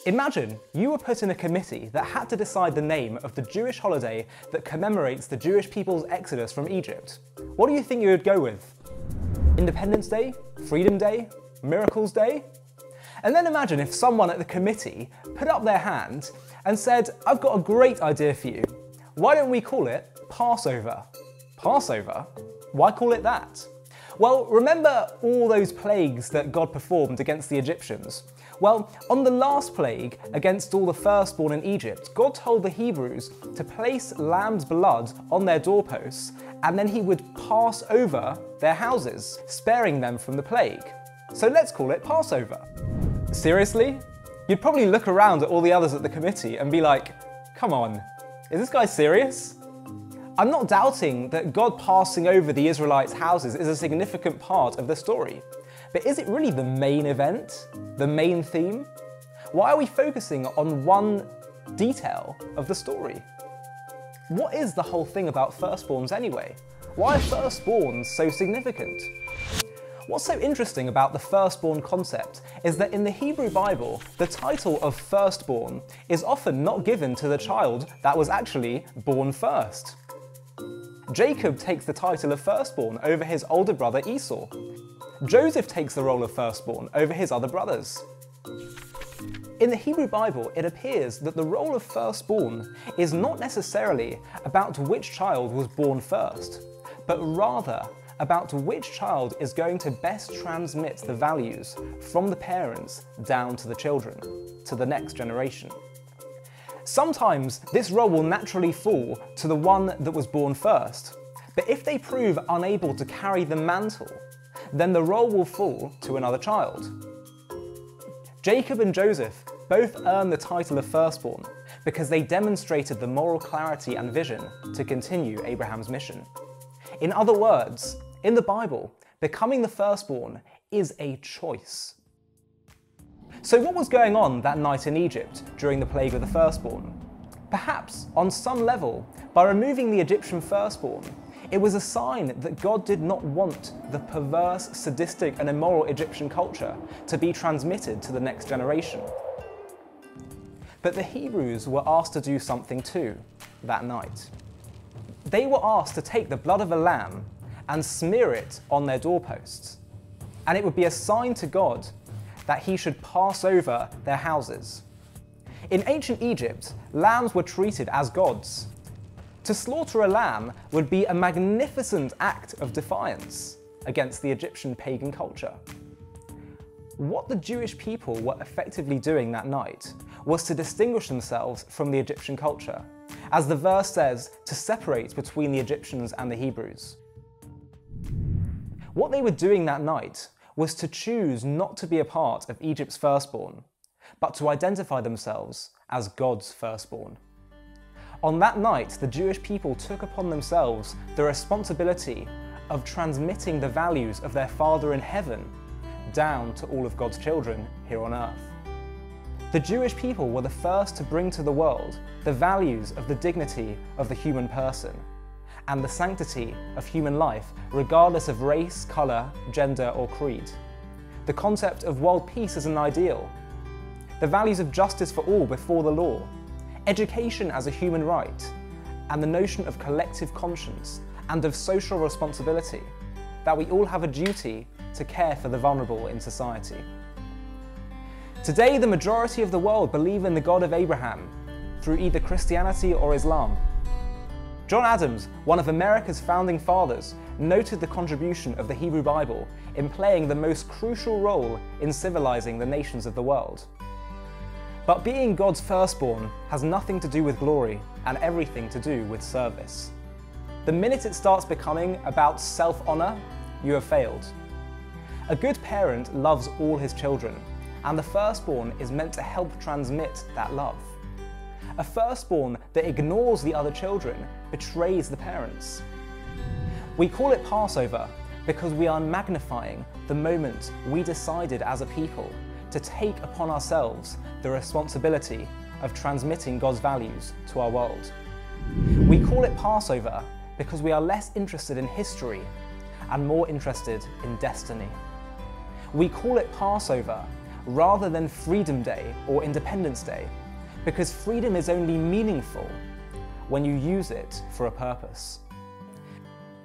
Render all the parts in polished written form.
Imagine you were put in a committee that had to decide the name of the Jewish holiday that commemorates the Jewish people's exodus from Egypt. What do you think you would go with? Independence Day? Freedom Day? Miracles Day? And then imagine if someone at the committee put up their hand and said, "I've got a great idea for you. Why don't we call it Passover?" Passover? Why call it that? Well, remember all those plagues that God performed against the Egyptians? Well, on the last plague against all the firstborn in Egypt, God told the Hebrews to place lamb's blood on their doorposts, and then he would pass over their houses, sparing them from the plague. So let's call it Passover. Seriously? You'd probably look around at all the others at the committee and be like, come on, is this guy serious? I'm not doubting that God passing over the Israelites' houses is a significant part of the story. But is it really the main event? The main theme? Why are we focusing on one detail of the story? What is the whole thing about firstborns anyway? Why are firstborns so significant? What's so interesting about the firstborn concept is that in the Hebrew Bible, the title of firstborn is often not given to the child that was actually born first. Jacob takes the title of firstborn over his older brother Esau. Joseph takes the role of firstborn over his other brothers. In the Hebrew Bible, it appears that the role of firstborn is not necessarily about which child was born first, but rather about which child is going to best transmit the values from the parents down to the children, to the next generation. Sometimes this role will naturally fall to the one that was born first, but if they prove unable to carry the mantle, then the role will fall to another child. Jacob and Joseph both earned the title of firstborn because they demonstrated the moral clarity and vision to continue Abraham's mission. In other words, in the Bible, becoming the firstborn is a choice. So what was going on that night in Egypt during the plague of the firstborn? Perhaps, on some level, by removing the Egyptian firstborn, it was a sign that God did not want the perverse, sadistic and immoral Egyptian culture to be transmitted to the next generation. But the Hebrews were asked to do something too that night. They were asked to take the blood of a lamb and smear it on their doorposts, and it would be a sign to God that he should pass over their houses. In ancient Egypt, lambs were treated as gods. To slaughter a lamb would be a magnificent act of defiance against the Egyptian pagan culture. What the Jewish people were effectively doing that night was to distinguish themselves from the Egyptian culture, as the verse says, to separate between the Egyptians and the Hebrews. What they were doing that night was to choose not to be a part of Egypt's firstborn, but to identify themselves as God's firstborn. On that night, the Jewish people took upon themselves the responsibility of transmitting the values of their Father in heaven down to all of God's children here on earth. The Jewish people were the first to bring to the world the values of the dignity of the human person and the sanctity of human life regardless of race, colour, gender or creed. The concept of world peace as an ideal, the values of justice for all before the law, education as a human right, and the notion of collective conscience and of social responsibility, that we all have a duty to care for the vulnerable in society. Today, the majority of the world believe in the God of Abraham through either Christianity or Islam. John Adams, one of America's founding fathers, noted the contribution of the Hebrew Bible in playing the most crucial role in civilizing the nations of the world. But being God's firstborn has nothing to do with glory and everything to do with service. The minute it starts becoming about self-honor, you have failed. A good parent loves all his children, and the firstborn is meant to help transmit that love. A firstborn that ignores the other children betrays the parents. We call it Passover because we are magnifying the moment we decided as a people to take upon ourselves the responsibility of transmitting God's values to our world. We call it Passover because we are less interested in history and more interested in destiny. We call it Passover rather than Freedom Day or Independence Day, because freedom is only meaningful when you use it for a purpose.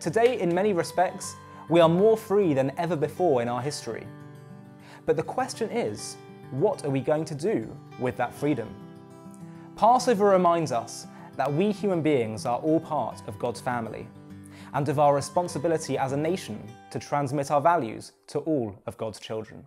Today, in many respects, we are more free than ever before in our history. But the question is, what are we going to do with that freedom? Passover reminds us that we human beings are all part of God's family, and of our responsibility as a nation to transmit our values to all of God's children.